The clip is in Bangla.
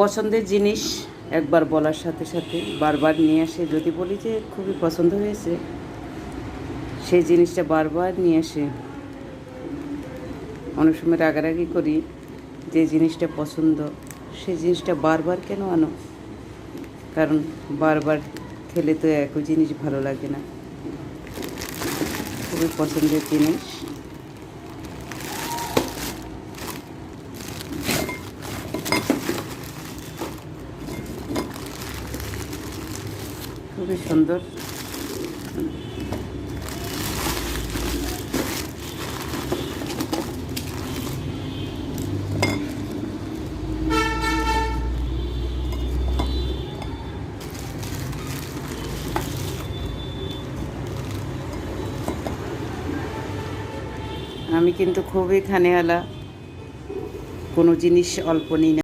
পছন্দের জিনিস একবার বলার সাথে সাথে বারবার নিয়ে আসে। যদি বলি যে খুবই পছন্দ হয়েছে, সেই জিনিসটা বারবার নিয়ে আসে। অনেক সময় রাগারাগি করি, যে জিনিসটা পছন্দ সেই জিনিসটা বারবার কেন আনো? কারণ বারবার খেলে তো একই জিনিস ভালো লাগে না। খুবই পছন্দের জিনিস। খুবই সুন্দর। আমি কিন্তু খুবই খানেওয়ালা, কোনো জিনিস অল্প নিই না।